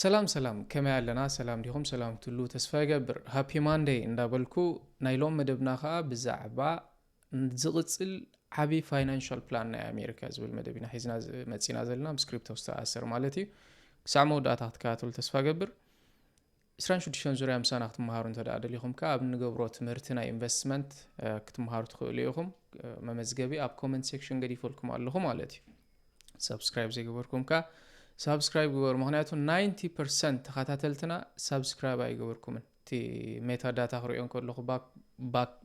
ሰላም ከመይ ኣለና ሰላም ዲኹም ሰላም ትሉ ተስፋ ይገብር ሃፒ ማንዴይ እንዳበልኩ ናይሎም መደብና ኸዓ ብዛዕባ ዝቕፅል ዓቢ ፋይናንሻል ፕላን ናይ ኣሜሪካ ዝብል መደብና ሒዝና መፂና ዘለና ብስክሪፕቶ ዝተኣሰር ማለት እዩ ክሳዕ መወዳእታ ክትከታተሉ ተስፋ ገብር 26 ዙርያ ምሳና ክትመሃሩ እንተደኣ ደሊኹም ከ ኣብ ንገብሮ ትምህርቲ ናይ ኢንቨስትመንት ክትመሃሩ ትኽእሉ ኢኹም መመዝገቢ ኣብ ኮመንት ሴክሽን ገዲፈልኩም ኣለኹ ማለት እዩ ሰብስክራይብ ዘይገበርኩም ከ سبسكرايب جوار مهنياتو 90% تخاتلتنا سبسكرايب أي جواركمن تي ميتا داتا خريون كله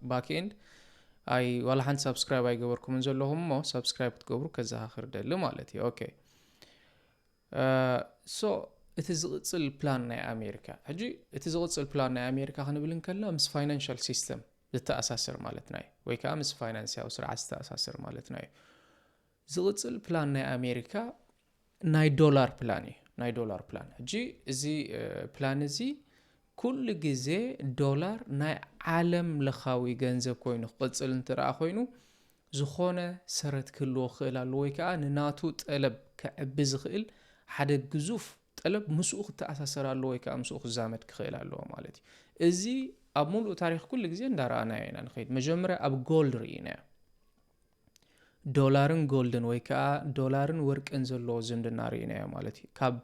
باك إند أي ولا حن سبسكرايب أي جواركمن زلهم مو سبسكرايب تجبرو كذا آخر دليل مالتي أوكي so it is البلان نا أمريكا هجي it is البلان نا أمريكا خلينا بقول نكلم مس financial system للتأساسر مالتنا ويكا مس finance أو سرعة التأساسر مالتنا زغط البلان نا أمريكا ناي دولار بلان جي زي بلان زي كل جزء دولار ناي عالم لخاوي جنزة كوينو قصل انترا خوينو زخونة سرت كله خلال لويكا ناتو تقلب كعبز خيل حدا جزوف تقلب مسوق تأسسر لويكا مسوق زامت خلال لو مالتي زي أبملو تاريخ كل جزء دارانا يعني نخيد مجمرة أب جولد رينا دولارن جولدن ويكا دولارن ورك انزل لو زند نارينا مالتي كاب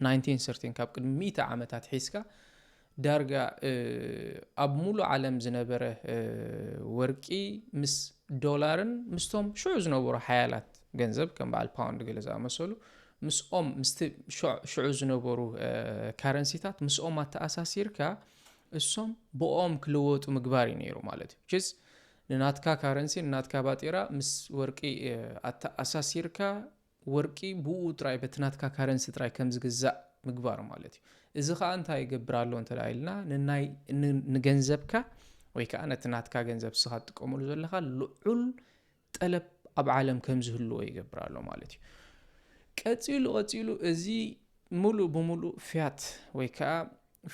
1913 كاب قد 100 عامات حيسكا دارجا اب مولو عالم زنبره ورقي مس دولارن مستوم شو زنبره حيالات ገንዘብ ከም በዓል ፓውንድ ገለ ዝኣመሰሉ ምስኦም ሽዑ ዝነበሩ ካረንሲታት ምስኦም ኣተኣሳሲርካ እሶም ብኦም ክልወጡ ምግባር እዩ ነይሩ ማለት እዩ ንናትካ ካረንሲ ንናትካ ባጤራ ምስ ወርቂ ኣተኣሳሲርካ ወርቂ ብኡ ጥራይ በትናትካ ካረንሲ ጥራይ ከም ዝግዛእ ምግባር ማለት እዩ እዚ ኸኣ እንታይ ይገብራሎ እንተላይልና ንገንዘብካ ወይ ከዓ ነትናትካ ገንዘብ ስኻ ትጥቀመሉ ዘለኻ ልዑል ጠለብ ኣብ ዓለም ከም ዝህልዎ ይገብራሎ ማለት እዩ ቀፂሉ እዚ ሙሉእ ብሙሉእ ፊያት ወይ ከዓ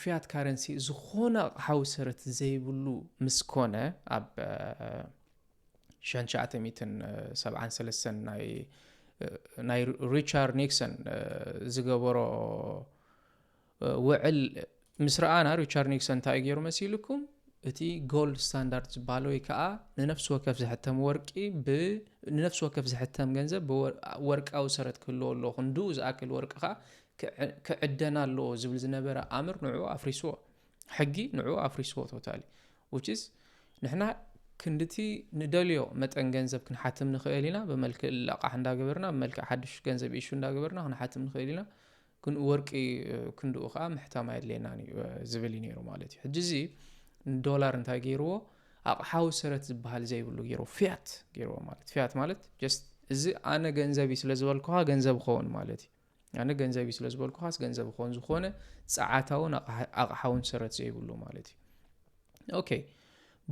ፊያት ካረንሲ ዝኾነ ሓውሰረት ዘይብሉ ምስኮነ ኣብ 1973 ናይ ሪቻርድ ኒክሰን ዝገበሮ ውዕል ምስራኣና ሪቻርድ ኒክሰን እንታይ ገይሩ መሲልኩም እቲ ጎልድ ስታንዳርድ ዝበሃለ ወይ ከዓ ንነፍስ ወከፍ ዝሕተም ወርቂ ንነፍስ ወከፍ ዝሕተም ገንዘብ ወርቃዊ ሰረት ክህልዎ ኣለዎ ክንድኡ ዝኣክል ወርቂ ከዓ ክዕደና ኣለዎ ዝብል ዝነበረ ኣምር ንዑ ኣፍሪስዎ ሕጊ ንዑ ኣፍሪስዎ ቶታሊ which is ንሕና ክንድቲ ንደልዮ መጠን ገንዘብ ክንሓትም ንኽእል ኢና ብመልክዕ ልቃሕ እንዳገበርና ብመልክዕ ሓድሽ ገንዘብ ኢሹ እንዳገበርና ክንሓትም ንኽእል ኢና ወርቂ ክንድኡ ከዓ ምሕታም ኣየድልየና ዝብል ነይሩ ማለት እዩ ሕጂ እዚ ዶላር እንታይ ገይርዎ ኣቕሓዊ ሰረት ዝበሃል ዘይብሉ ገይርዎ ፊያት ገይርዎ ማለት ፊያት ማለት just እዚ ኣነ ገንዘብ ስለ ዝበልኩኻ ገንዘብ ክኸውን ማለት እዩ ኣነ ገንዘብ ስለ ዝበልኩኻስ ገንዘብ ክኸውን ዝኾነ ፀዓታውን ኣቕሓውን ሰረት ዘይብሉ ማለት እዩ ኦኬ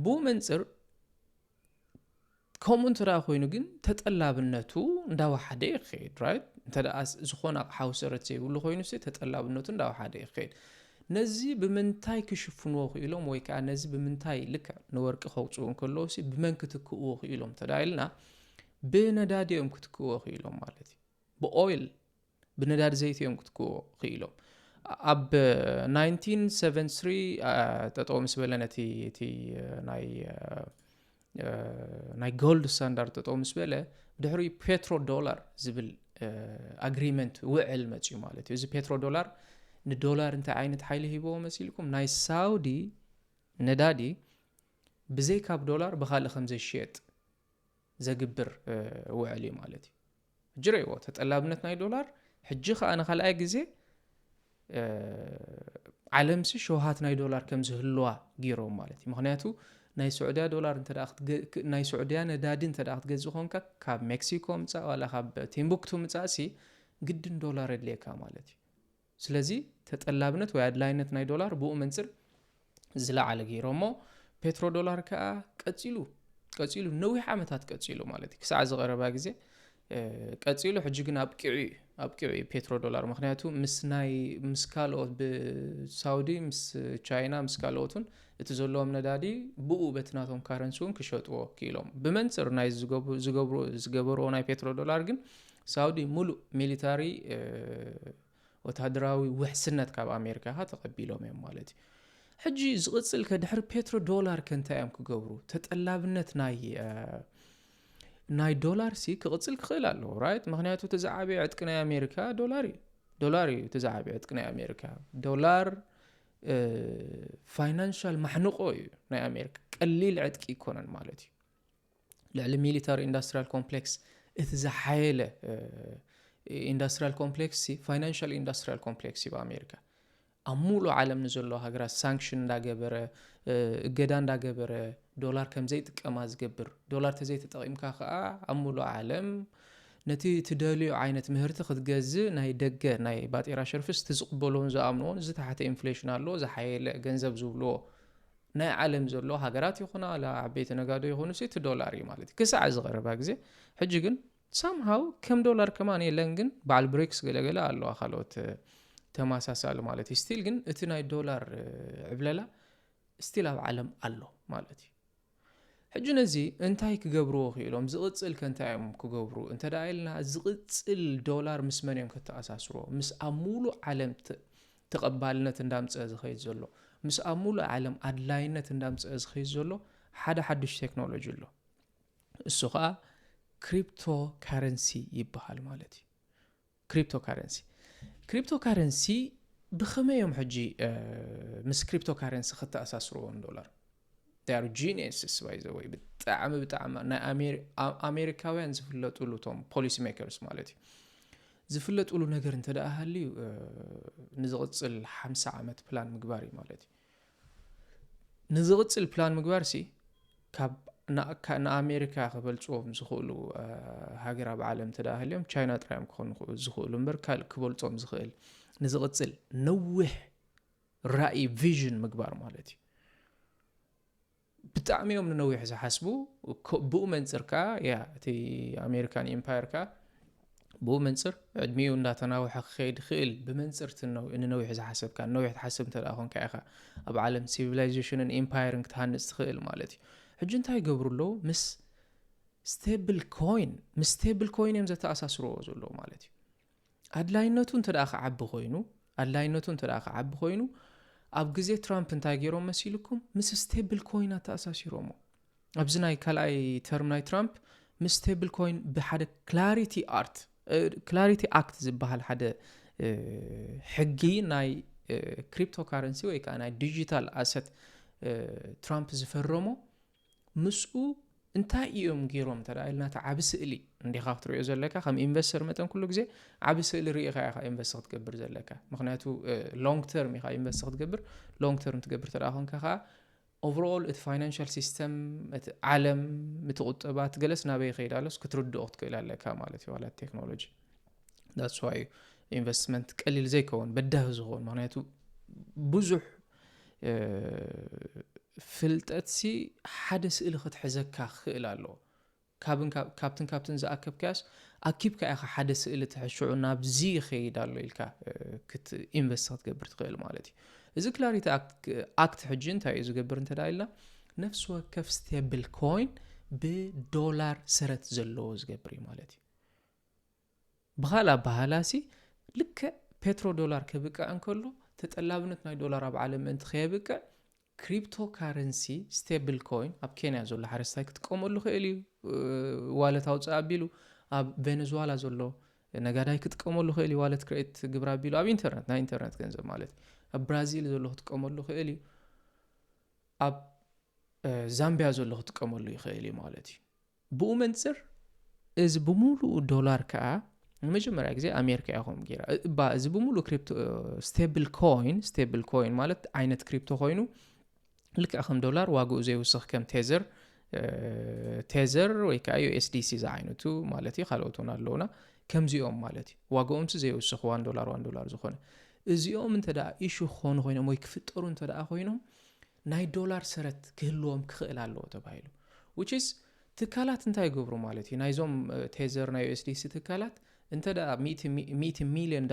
ብኡ መንፅር ከምኡ እንትረኣ ኮይኑ ግን ተጠላብነቱ እንዳወሓደ ይኸይድ ራይት እንተደኣ ዝኾነ ኣቕሓዊ ሰረት ዘይብሉ ኮይኑ ተጠላብነቱ እንዳወሓደ ይኸይድ ነዚ ብምንታይ ክሽፍንዎ ክኢሎም ወይ ከዓ ነዚ ብምንታይ ልክ ንወርቂ ከውፅኡ ከለዉ ብመን ክትክእዎ ክኢሎም ተዳኢልና ብነዳዲ እዮም ክትክእዎ ክኢሎም ማለት እዩ ብኦይል ብነዳዲ ዘይቲ እዮም ክትክእዎ ክኢሎም ኣብ 1973 ጠጠው ምስ በለ ነቲ ናይ ጎልድ ስታንዳርድ ጠጠው ምስ በለ ብድሕሪ ፔትሮ ዶላር ዝብል ኣግሪመንት ውዕል መፅዩ ማለት እዩ እዚ ፔትሮ ዶላር ንዶላር እንታይ ዓይነት ሓይሊ ሂቦዎ መሲልኩም ናይ ሳውዲ ነዳዲ ብዘይ ካብ ዶላር ብኻልእ ከም ዘይሽየጥ ዘግብር ውዕል እዩ ማለት እዩ ጅረይዎ ተጠላብነት ናይ ዶላር ሕጂ ከዓ ንኻልኣይ ግዜ ዓለምሲ ሸውሃት ናይ ዶላር ከም ዝህልዋ ገይሮም ማለት እዩ ምክንያቱ ናይ ሱዑድያ ዶላር ናይ ሱዑድያ ነዳዲ እንተደኣ ክትገዝእ ኮንካ ካብ ሜክሲኮ ምፃእ ዋላ ካብ ቲምቡክቱ ምፃእሲ ግድን ዶላር የድልየካ ማለት እዩ ስለዚ ተጠላብነት ወይ ኣድላይነት ናይ ዶላር ብኡ መንፅር ዝለዓለ ገይሮሞ ፔትሮ ዶላር ከዓ ቀፂሉ ነዊሕ ዓመታት ቀፂሉ ማለት እዩ ክሳዕ ዝቐረባ ግዜ ቀፂሉ ሕጂ ግን ኣብቂዑ ፔትሮ ዶላር ምክንያቱ ምስ ካልኦት ብሳውዲ ምስ ቻይና ምስ ካልኦትን እቲ ዘለዎም ነዳዲ ብኡ በትናቶም ካረንሲ እውን ክሸጥዎ ክኢሎም ብመንፅር ናይ ዝገበሮ ናይ ፔትሮ ዶላር ግን ሳውዲ ሙሉእ ሚሊታሪ ወታደራዊ ውሕስነት ካብ ኣሜሪካ ተቐቢሎም እዮም ማለት እዩ ሕጂ ዝቕፅል ከድሕሪ ፔትሮ ዶላር ከንታይም ክገብሩ ተጠላብነት ናይ ዶላር ሲ ክቕፅል ክኽእል ኣለዎ ራይት ምክንያቱ ተዛዓበየ ዕጥቂ ናይ ኣሜሪካ ዶላር እዩ ተዛዓበየ ዕጥቂ ናይ ኣሜሪካ ዶላር ፋይናንሻል ማሕንቆ እዩ ናይ ኣሜሪካ ቀሊል ዕጥቂ ይኮነን ማለት እዩ ልዕሊ ሚሊታሪ ኢንዱስትሪያል ኮምፕሌክስ እቲ ዝሓየለ ኢንዱስትሪያል ኮምፕሌክስ ፋይናንሻል ኢንዱስትሪያል ኮምፕሌክስ በኣሜሪካ ኣብ ሙሉእ ዓለም ንዘሎ ሃገራት ሳንክሽን እንዳገበረ እገዳ እንዳገበረ ዶላር ከም ዘይጥቀማ ዝገብር ዶላር ተዘይተጠቒምካ ከዓ ኣብ ሙሉእ ዓለም ነቲ ትደልዮ ዓይነት ምህርቲ ክትገዝእ ናይ ደገ ናይ ባጤራ ሸርፍስ ትዝቕበሎን ዝኣምንዎን ዝተሓተ ኢንፍሌሽን ኣሎ ዝሓየለ ገንዘብ ዝብልዎ ናይ ዓለም ዘሎ ሃገራት ይኹና ዓበይቲ ነጋዶ ይኹኑ እቲ ዶላር እዩ ማለት እዩ ክሳዕ ዝቐረባ ግዜ ሕጂ ግን somehow ከም ዶላር ከማን የለን ግን በዓል ብሪክስ ገለገለ ኣለዋ ካልኦት ተማሳሳሊ ማለት እዩ ስቲል ግን እቲ ናይ ዶላር ዕብለላ ስቲል ኣብ ዓለም ኣሎ ማለት እዩ ሕጂ ነዚ እንታይ ክገብርዎ ክኢሎም ዝቕፅል ከንታይም ክገብሩ እንተዳኢልና ዝቕፅል ዶላር ምስ መን እዮም ከተኣሳስርዎ ምስ ኣብ ሙሉእ ዓለም ተቐባልነት እንዳምፅአ ዝኸይድ ዘሎ ምስ ኣብ ሙሉእ ዓለም ኣድላይነት እንዳምፅአ ዝኸይድ ዘሎ ሓደ ሓዱሽ ቴክኖሎጂ ኣሎ እሱ ከዓ ክሪፕቶ ካረንሲ ይበሃል ማለት እዩ ክሪፕቶ ካረንሲ ብኸመይ እዮም ሕጂ ምስ ክሪፕቶ ካረንሲ ከተኣሳስርዎም ዶላር they are geniuses by the way ብጣዕሚ ናይ ኣሜሪካውያን ዝፍለጡሉ ቶም ፖሊሲ ሜከርስ ማለት እዩ ዝፍለጡሉ ነገር እንተደኣ ሃልዩ ንዝቕፅል 50 ዓመት ፕላን ምግባር እዩ ማለት እዩ ንዝቕፅል ፕላን ምግባር ሲ ካብ ንኣሜሪካ ክበልፅዎም ዝኽእሉ ሃገር ኣብ ዓለም እንተደኣ ሃልዮም ቻይና ጥራዮም ክኾኑ ዝኽእሉ እምበር ካልእ ክበልፆም ዝኽእል ንዝቕፅል ነዊሕ ራእይ ቪዥን ምግባር ማለት እዩ ብጣዕሚ እዮም ንነዊሕ ዝሓስቡ ብኡ መንፅር ከዓ እቲ ኣሜሪካን ኢምፓየር ከዓ ብኡ መንፅር ዕድሚኡ እንዳተናውሐ ክኸይድ ክእል ብመንፅር ንነዊሕ ዝሓሰብካ ነዊሕ ትሓስብ እንተደኣ ኮንካ ኢኻ ኣብ ዓለም ሲቪላይዜሽንን ኢምፓየርን ክትሃንፅ ትኽእል ማለት እዩ ሕጂ እንታይ ይገብሩ ኣለዉ ምስ ስቴብል ኮይን እዮም ዘተኣሳስርዎ ዘለዉ ማለት እዩ ኣድላይነቱ እንተደኣ ክዓቢ ኮይኑ ኣብ ግዜ ትራምፕ እንታይ ገይሮም መሲልኩም ምስ ስቴብል ኮይን ተኣሳሲሮሞ ኣብዚ ናይ ካልኣይ ተርም ናይ ትራምፕ ምስ ስቴብል ኮይን ብሓደ ክላሪቲ ኣክት ዝበሃል ሓደ ሕጊ ናይ ክሪፕቶ ካረንሲ ወይ ከዓ ናይ ዲጂታል ኣሰት ትራምፕ ዝፈረሞ ምስኡ እንታይ እዮም ገይሮም ተዳኢልና ዓብ ስእሊ እንዲኻ ክትሪኦ ዘለካ ከም ኢንቨስተር መጠን ኩሉ ግዜ ዓብ ስእሊ ርኢኻ ኢኻ ኢንቨስት ክትገብር ዘለካ ምክንያቱ ሎንግ ተርም ኢኻ ኢንቨስት ክትገብር ሎንግ ተርም ትገብር ተደኣ ኮንካ ከዓ ኦቨርኦል እቲ ፋይናንሻል ሲስተም እቲ ዓለም እቲ ቁጠባት ገለስ ናበይ ይኸይድ ኣሎስ ክትርድኦ ክትክእል ኣለካ ማለት እዩ ዋላ ቴክኖሎጂ that's why ኢንቨስትመንት ቀሊል ዘይከውን በዳህ ዝኸውን ምክንያቱ ብዙሕ ፍልጠትሲ ሓደ ስእሊ ክትሕዘካ ክእል ኣሎ ካብትን ዝኣከብካያስ ኣኪብካ ኢኻ ሓደ ስእሊ ትሕሽዑ ናብዚ ይኸይድ ኣሎ ኢልካ ክት ኢንቨስት ክትገብር ትኽእል ማለት እዩ እዚ ክላሪቲ ኣክት ሕጂ እንታይ እዩ ዝገብር እንተዳኢልና ነፍሲ ወከፍ ስቴብል ኮይን ብዶላር ሰረት ዘለዎ ዝገብር እዩ ማለት እዩ ብኻልእ ኣባህላሲ ልክዕ ፔትሮ ዶላር ከብቅዕ እንከሎ ተጠላብነት ናይ ዶላር ኣብ ዓለም ምእንቲ ከየብቅዕ ክሪፕቶ ካረንሲ ስቴብል ኮይን ኣብ ኬንያ ዘሎ ሓረስታይ ክትጥቀመሉ ክእል እዩ ዋለት ኣውፅእ ኣቢሉ ኣብ ቬኔዙዌላ ዘሎ ነጋዳይ ክትጥቀመሉ ክእል እዩ ዋለት ክሬት ግብር ኣቢሉ ኣብ ኢንተርኔት ናይ ኢንተርኔት ገንዘብ ማለት እዩ ኣብ ብራዚል ዘሎ ክትጥቀመሉ ክእል እዩ ኣብ ዛምቢያ ዘሎ ክትጥቀመሉ ይኽእል እዩ ማለት እዩ ብኡ መንፅር እዚ ብሙሉእ ዶላር ከዓ ንመጀመርያ ግዜ ኣሜሪካ ኢኹም ጌራ እዚ ብሙሉእ ክሪፕቶ ስቴብል ኮይን ማለት ዓይነት ክሪፕቶ ኮይኑ ልክዕ ከም ዶላር ዋግኡ ዘይውስኽ ከም ቴዘር ወይ ከዓ USDC ዝዓይነቱ ማለት እዩ ካልኦትን ኣለውና ከምዚኦም ማለት እዩ ዋግኦም ዘይውስኽ $1 ዝኾነ እዚኦም እንተዳ ኢሹ ክኾኑ ኮይኖም ወይ ክፍጠሩ እንተዳ ኮይኖም ናይ ዶላር ሰረት ክህልዎም ክኽእል ኣለዎ ተባሂሉ which is ትካላት እንታይ ይገብሩ ማለት እዩ ናይዞም ቴዘር ናይ USDC ትካላት እንተዳ $100 ሚሊዮን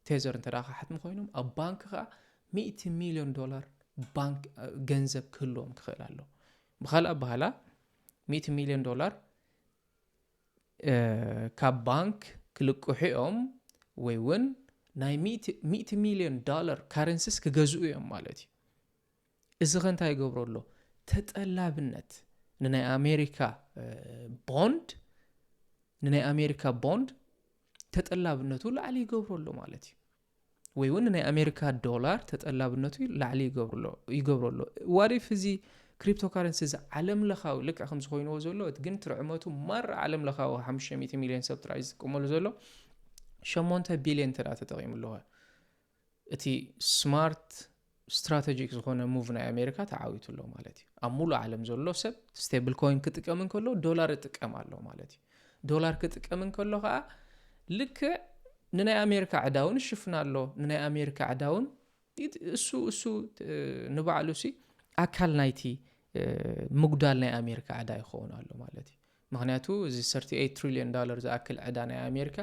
ቴዘር እንተዳ ሓትም ኮይኖም ኣብ ባንክ ከዓ $100 ሚሊዮን ባንክ ገንዘብ ክህልዎም ክኽእል ኣሎ ብኻልእ ኣባህላ $100 ሚሊዮን ካብ ባንክ ክልቅሑ እዮም ወይ እውን ናይ $100 ሚሊዮን ካረንሲስ ክገዝኡ እዮም ማለት እዩ እዚ ኸንታይ ይገብረሎ ተጠላብነት ንናይ ኣሜሪካ ቦንድ ተጠላብነቱ ላዕሊ ይገብረሎ ማለት እዩ ወይ እውን ናይ ኣሜሪካ ዶላር ተጠላብነቱ ላዕሊ ይገብረሎ ዋሪፍ እዚ ክሪፕቶ ካረንሲ ዓለም ለኻዊ ልክዕ ከም ዝኾይንዎ ዘሎ ግን ትርዕመቱ ማር ዓለም ለኻዊ 500 ሚሊዮን ሰብ ጥራይ ዝጥቀመሉ ዘሎ 8 ቢልዮን ተጠቂሙሉ እቲ ስማርት ስትራቴጂክ ዝኾነ ሙቭ ናይ ኣሜሪካ ተዓዊቱሎ ማለት እዩ ኣብ ሙሉ ዓለም ዘሎ ሰብ ስቴብል ኮይን ክጥቀም እንከሎ ዶላር ይጥቀም ኣሎ ማለት እዩ ዶላር ክጥቀም እንከሎ ከዓ ልክዕ ንናይ ኣሜሪካ ዕዳውን ይሽፍናሎ ንናይ ኣሜሪካ ዕዳውን እሱ ንባዕሉ ሲ ኣካል ናይቲ ምጉዳል ናይ ኣሜሪካ ዕዳ ይኸውን ኣሎ ማለት እዩ ምክንያቱ እዚ $38 ትሪልዮን ዝኣክል ዕዳ ናይ ኣሜሪካ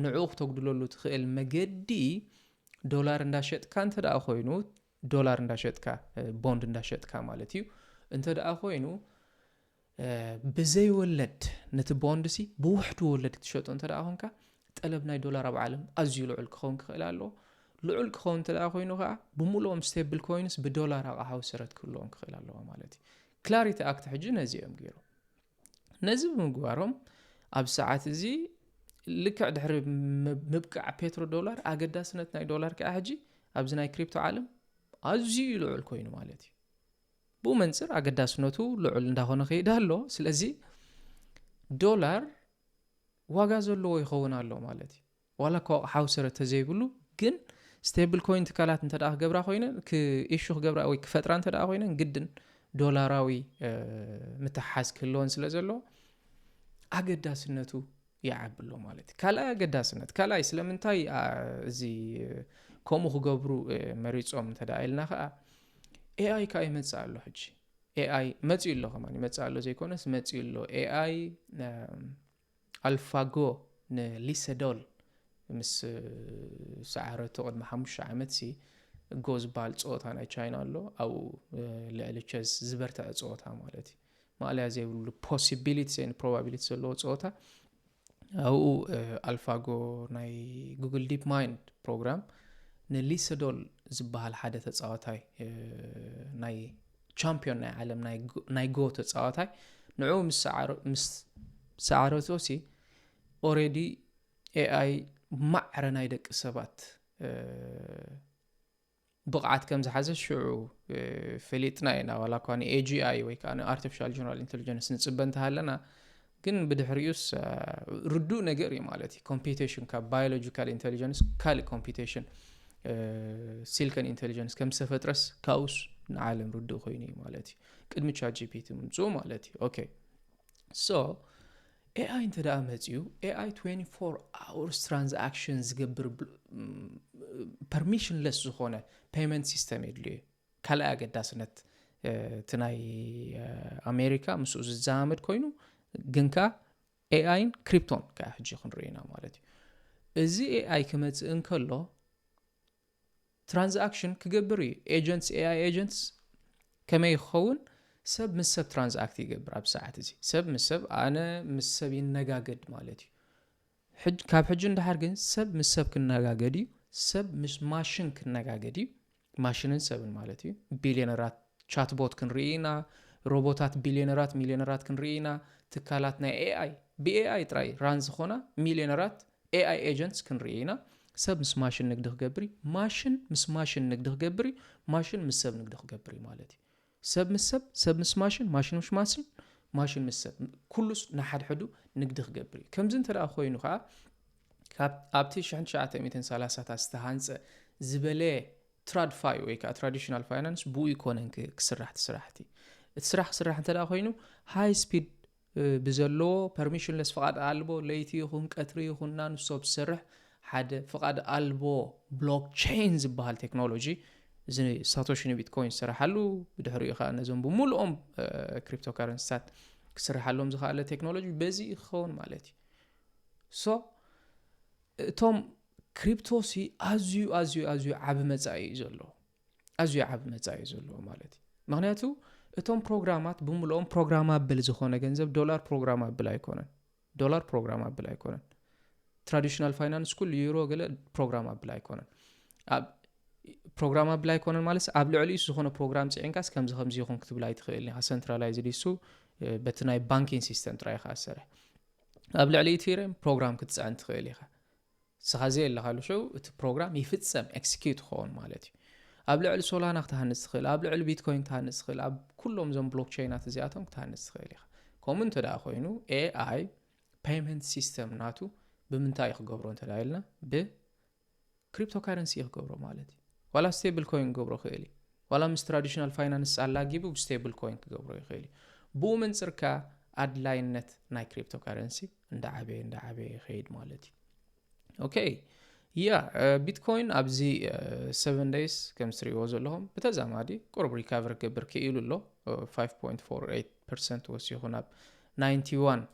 ንዕኡ ክተጉድለሉ ትኽእል መገዲ ዶላር እንዳሸጥካ እንተ ደኣ ኮይኑ ዶላር እንዳሸጥካ ቦንድ እንዳሸጥካ ማለት እዩ እንተ ደኣ ኮይኑ ብዘይ ወለድ ነቲ ቦንድ ሲ ብውሕዱ ወለድ ክትሸጦ እንተ ደኣ ኮንካ ጠለብ ናይ ዶላር ኣብ ዓለም ኣዝዩ ልዑል ክኸውን ክኽእል ኣለዎ ልዑል ክኸውን እንተ ደኣ ኮይኑ ከዓ ብሙሉኦም ስቴብል ኮይንስ ብዶላር ኣቕሓው ስረት ክህልዎም ክኽእል ኣለዎ ማለት እዩ ክላሪቲ ኣክት ሕጂ ነዚኦም ገይሩ ነዚ ብምግባሮም ኣብ ሰዓት እዚ ልክዕ ድሕሪ ምብቃዕ ፔትሮ ዶላር ኣገዳስነት ናይ ዶላር ከዓ ሕጂ ኣብዚ ናይ ክሪፕቶ ዓለም ኣዝዩ ልዑል ኮይኑ ማለት እዩ ብኡ መንፅር ኣገዳስነቱ ልዑል እንዳኾነ ከይዳ ኣሎ ስለዚ ዶላር ዋጋ ዘለዎ ይኸውን ኣሎ ማለት እዩ ዋላ ኣቕሓው ስረት ተዘይብሉ ግን ስቴብል ኮይን ትካላት እንተ ደኣ ክገብራ ኮይነን ክኢሹ ክገብራ ወይ ክፈጥራ እንተ ደኣ ኮይነን ግድን ዶላራዊ ምትሓዝ ክህልወን ስለ ዘሎ ኣገዳስነቱ ይዓብሎ ማለት እዩ ካልኣይ ኣገዳስነት ካልኣይ ስለምንታይ እዚ ከምኡ ክገብሩ መሪፆም እንተ ደኣ ኢልና ከዓ ኤኣይ ከዓ ይመፅእ ኣሎ ሕጂ ኤኣይ መፅኡ ኣሎ ከማን ይመፅእ ኣሎ ዘይኮነስ መፅኡ ኣሎ ኤኣይ ኣልፋጎ ንሊሰዶል ምስ ሰዓረቶ ቅድሚ 5 ዓመት ሲ ጎ ዝበሃል ፀወታ ናይ ቻይና ኣሎ ኣብኡ ልዕሊ ቸስ ዝበርትዐ ፀወታ ማለት እዩ ማዕልያ ዘይብሉ ፖሲቢሊቲስ ኤንድ ፕሮባቢሊቲስ ዘለዎ ፀወታ ኣብኡ ኣልፋጎ ናይ ጉግል ዲፕ ማይንድ ፕሮግራም ንሊሰዶል ዝበሃል ሓደ ተፃዋታይ ናይ ቻምፒዮን ናይ ዓለም ናይ ጎ ተፃዋታይ ንዑ ምስ ሰዓረቶ ሲ ኦሬዲ ኤአይ ማዕረ ናይ ደቂ ሰባት ብቕዓት ከም ዝሓዘ ሽዑ ፈሊጥና ኢና ዋላ እኳ ኤጂአይ ወይ ከዓ ኣርቲፊሻል ጀነራል ኢንተሊጀንስ ንፅበ እንተሃለና ግን ብድሕሪኡስ ርዱእ ነገር እዩ ማለት እዩ ኮምፒቴሽን ካብ ባዮሎጂካል ኢንተሊጀንስ ካልእ ኮምፒቴሽን ሲልከን ኢንተሊጀንስ ከም ዝተፈጥረስ ካውስ ንዓለም ርዱእ ኮይኑ እዩ ማለት እዩ ቅድሚ ቻት ጂፒቲ ምምፅኡ ማለት እዩ ኦኬ ሶ ኤአይ እንተ ደኣ መፅኡ ኤአይ 24 hours ትራንዛክሽን ዝገብር ፐርሚሽንለስ ዝኾነ ፔመንት ሲስተም የድልዩ ካልኣይ ኣገዳስነት እቲ ናይ ኣሜሪካ ምስኡ ዝዛመድ ኮይኑ ግንካ ኤአይን ክሪፕቶን ከዓ ሕጂ ክንርኢና ማለት እዩ እዚ ኤአይ ክመፅእ እንከሎ ትራንዛክሽን ክገብር እዩ ኤጀንትስ ኤአይ ኤጀንትስ ከመይ ይኸውን ሰብ ምስ ሰብ ትራንዛክት ይገብር ኣብ ሰዓት እዚ ሰብ ምስ ሰብ ኣነ ምስ ሰብ ይነጋገድ ማለት እዩ ካብ ሕጂ እንዳሓር ግን ሰብ ምስ ሰብ ክነጋገድ እዩ ሰብ ምስ ማሽን ክነጋገድ እዩ ማሽንን ሰብን ማለት እዩ ቢልዮነራት ቻትቦት ክንርኢና ሮቦታት ቢልዮነራት ሚልዮነራት ክንርኢና ትካላት ናይ ኤአይ ብኤአይ ጥራይ ራን ዝኾና ሚልዮነራት ኤአይ ኤጀንትስ ክንርኢና ሰብ ምስ ማሽን ንግዲ ክገብር ማሽን ምስ ማሽን ንግዲ ክገብር ማሽን ምስ ሰብ ንግዲ ክገብር ማለት እዩ ሰብ ምስ ሰብ ሰብ ምስ ማሽን ማሽን ምስ ማሽን ማሽን ምስ ሰብ ኩሉስ ንሓድሕዱ ንግዲ ክገብር ከምዚ እንተ ደኣ ኮይኑ ከዓ ኣብቲ 1930ታት ዝተሃንፀ ዝበለ ትራድፋይ ወይ ከዓ ትራዲሽናል ፋይናንስ ብኡ ይኮነን ክስራሕ ትስራሕቲ እቲ ስራሕ ክስራሕ እንተ ደኣ ኮይኑ ሃይ ስፒድ ብዘለዎ ፐርሚሽንለስ ፍቃድ ኣልቦ ለይቲ ይኹን ቀትሪ ይኹን ናንስቶፕ ዝሰርሕ ሓደ ፍቃድ ኣልቦ ብሎክቼን ዝበሃል ቴክኖሎጂ እዚ ሳቶሺ ቢትኮይን ዝስራሓሉ ብድሕሪኡ ከዓ ነዞም ብሙሉኦም ክሪፕቶ ካረንሲታት ክስራሓሎም ዝኽኣለ ቴክኖሎጂ በዚ ይኸውን ማለት እዩ ሶ እቶም ክሪፕቶሲ ኣዝዩ ዓብ መጻኢ ዘሎ ኣዝዩ ዓብ መጻኢ ዘሎ ማለት እዩ ምክንያቱ እቶም ፕሮግራማት ብሙሉኦም ፕሮግራማብል ዝኾነ ገንዘብ ዶላር ፕሮግራማብል ኣይኮነን ትራዲሽናል ፋይናንስ ኩል ዩሮ ገለ ፕሮግራም ኣብል ኣይኮነን ኣብ ፕሮግራም ኣብል ኣይኮነን ማለት ኣብ ልዕሊኡ ዝኾነ ፕሮግራም ፅዕንካስ ከምዚ ይኹን ክትብል ኣይትኽእል ኢኻ ሰንትራላይዝድ እሱ በቲ ናይ ባንኪንግ ሲስተም ጥራይ ኢኻ ዝሰርሕ ኣብ ልዕሊ ኢቴሪየም ፕሮግራም ክትፅዕን ትኽእል ኢኻ ስኻ ዘየለኻሉ ሸው እቲ ፕሮግራም ይፍፀም ኤክስኪዩት ክኸውን ማለት እዩ ኣብ ልዕሊ ሶላና ክትሃንፅ ትኽእል ኣብ ልዕሊ ቢትኮይን ክትሃንፅ ትኽእል ኣብ ኩሎም ዞም ብሎክቼይናት እዚኣቶም ክትሃንፅ ትኽእል ኢኻ ከምኡ እንተደኣ ኮይኑ ኤአይ ፔይመንት ሲስተም ናቱ ብምንታይ ክገብሮ እንተደኣ ኢልና ብክሪፕቶ ካረንሲ ክገብሮ ማለት እዩ ዋላ ስቴብል ኮይን ክገብሮ ክእል እዩ ዋላ ምስ ትራዲሽናል ፋይናንስ ኣላጊቡ ብስቴብል ኮይን ክገብሮ ይኽእል እዩ ብኡ መንፅርካ ኣድላይነት ናይ ክሪፕቶ ካረንሲ እንዳዓበየ ይኸይድ ማለት እዩ ኦኬ ያ ቢትኮይን ኣብዚ 7 days ከም ትሪእዎ ዘለኹም ብተዛማዲ ቁርብ ሪካቨር ክገብር ክኢሉ ኣሎ 5.48% ወሲኹ ናብ 91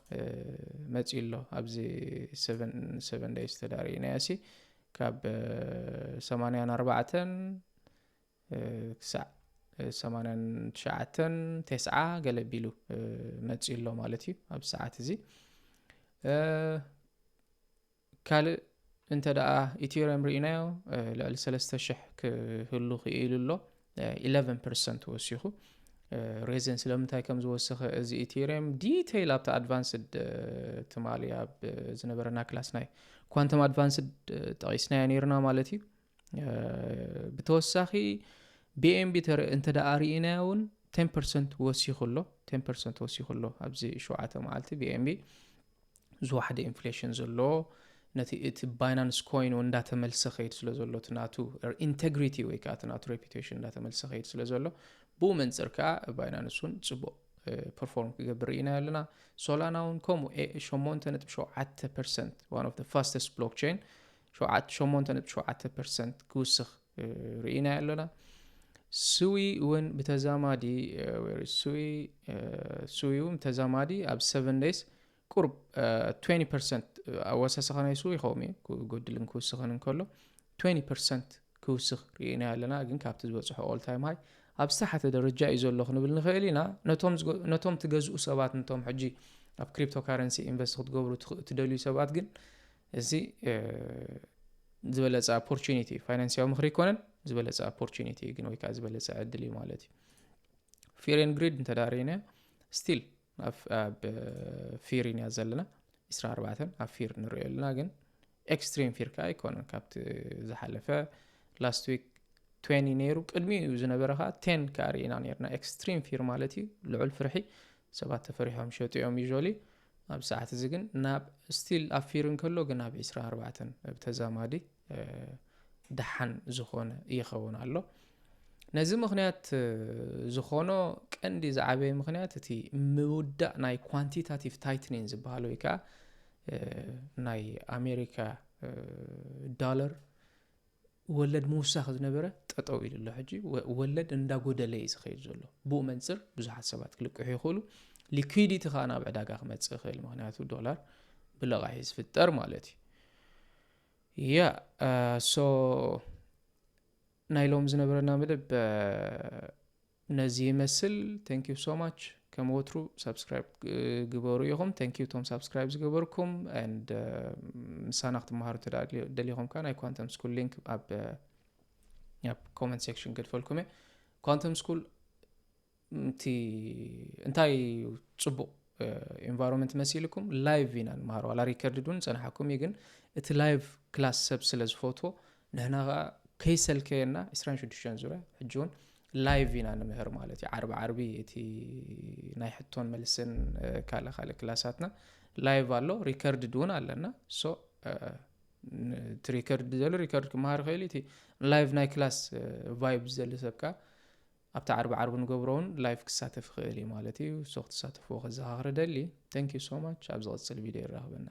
መፂኡ ኣሎ ኣብዚ 7 days ተዳሪእናያሲ ካብ 84 ክሳዕ 89 ገለቢሉ መፂኡ ኣሎ ማለት እዩ ኣብ ሰዓት እዚ ካልእ እንተ ደኣ ኢቴሪየም ርኢናዮ ልዕሊ 3000 ክህሉ ክኢሉ ኣሎ 11% ወሲኹ ሬዝን ስለምንታይ ከም ዝወሰኸ እዚ ኢቴሪየም ዲቴይል ኣብቲ ኣድቫንስድ ትማሊ ኣብ ዝነበረና ክላስ ናይ ኳንተም ኣድቫንስድ ጠቂስናዮ ነርና ማለት እዩ ብተወሳኺ BNB እንተ ደኣ ርኢናዮ እውን 10% ወሲኹ ኣሎ 10% ወሲኹ ኣሎ ኣብዚ 7 መዓልቲ BNB ዝዋሕደ ኢንፍሌሽን ዘለዎ ነቲ እቲ ባይናንስ ኮይን እንዳተመልሰ ኸይድ ስለ ዘሎ ትናቱ ኢንቴግሪቲ ወይ ከዓ ትናቱ ሬፑቴሽን እንዳተመልሰ ኸይድ ስለ ዘሎ ብኡ መንፅር ከዓ ባይናንስ እውን ፅቡቅ ፐርፎርም ክገብር ኢና ያለና ሶላና እውን ከምኡ 8.7% one of the fastest blockchain 8.7% ክውስኽ ርኢና ያለና ስዊ እውን ብተዛማዲ ስዊ እውን ተዛማዲ ኣብ 7 days ቁርብ 20% ኣወሳሰኸ ናይ ስዊ ኸውሚ ጎድልን ክውስኽን እንከሎ 20% ክውስኽ ርኢና ያለና ግን ካብቲ ዝበፅሖ ኦል ታይም ሃይ ኣብ ዝተሓተ ደረጃ እዩ ዘሎ ክንብል ንኽእል ኢና ነቶም ትገዝኡ ሰባት ነቶም ሕጂ ኣብ ክሪፕቶ ካረንሲ ኢንቨስት ክትገብሩ ትደልዩ ሰባት ግን እዚ ዝበለፀ ኦፖርቹኒቲ ፋይናንሲያዊ ምኽሪ ይኮነን ዝበለፀ ኦፖርቹኒቲ ግን ወይ ከዓ ዝበለፀ ዕድል እዩ ማለት እዩ ፊር ኤንድ ግሪድ እንተዳሪና ስቲል ኣብ ፊር ኢና ዘለና 24 ኣብ ፊር ንሪኦ ኣለና ግን ኤክስትሪም ፊር ከዓ ይኮነን ካብቲ ዝሓለፈ ላስት ዊክ 20 ነይሩ ቅድሚ ዝነበረ ከዓ 10 ካሪና ነርና ኤክስትሪም ፊር ማለት እዩ ልዑል ፍርሒ ሰባት ተፈሪሖም ሸጥዮም ዩዥዋሊ ኣብ ሰዓት እዚ ግን ናብ ስቲል ኣብ ፊር እንከሎ ግን ኣብ 24 ብተዛማዲ ደሓን ዝኾነ ይኸውን ኣሎ ነዚ ምኽንያት ዝኾኖ ቀንዲ ዝዓበየ ምኽንያት እቲ ምውዳእ ናይ ኳንቲታቲቭ ታይትኒንግ ዝበሃል ወይ ከዓ ናይ ኣሜሪካ ዶላር ወለድ ምውሳኽ ዝነበረ ጠጠው ኢሉ ኣሎ ሕጂ ወለድ እንዳጎደለ እዩ ዝኸይድ ዘሎ ብኡ መንፅር ብዙሓት ሰባት ክልቅሑ ይኽእሉ ሊኩዊዲቲ ከዓ ናብ ዕዳጋ ክመፅእ ይኽእል ምክንያቱ ዶላር ብለቓሒ ዝፍጠር ማለት እዩ ያ ሶ ናይ ሎም ዝነበረና መደብ ነዚ ይመስል ቴንክ ዩ ሶ ማች ከም ወትሩ ሰብስክራይብ ግበሩ ኢኹም ቴንክ ዩ ቶም ሰብስክራይብ ዝገበርኩም and ምሳና ክትመሃሩ ተደሊኹም ከዓ ናይ ኳንተም ስኩል ሊንክ ኣብ ኮመንት ሴክሽን ገድፈልኩም ኳንተም ስኩል እንታይ ፅቡቅ ኤንቫይሮንመንት መሲልኩም ላይቭ ኢና ንመሃሩ ዋላ ሪከርድ ዱን ፀናሓኩም ግን እቲ ላይቭ ክላስ ሰብ ስለ ዝፈትዎ ንሕና ከይሰልከየና 26 ዙርያ ሕጂ እውን ላይቭ ኢና ንምህር ማለት እዩ ዓርቢ እቲ ናይ ሕቶን መልስን ካልእ ክላሳትና ላይቭ ኣሎ ሪከርድ ዱን ኣለና ሶ ሪከርድ ዘሎ ሪከርድ ክመሃር ኸይሊ እቲ ላይቭ ናይ ክላስ ቫይብ ዘለ ሰብካ ኣብታ ዓርቢ ንገብሮውን ላይቭ ክሳተፍ ኽእል ማለት እዩ ሶ ክትሳተፍዎ ከዘኻኽረ ደሊ ቴንክ ዩ ሶ ማች ኣብ ዝቐፅል ቪድዮ ይራኸበና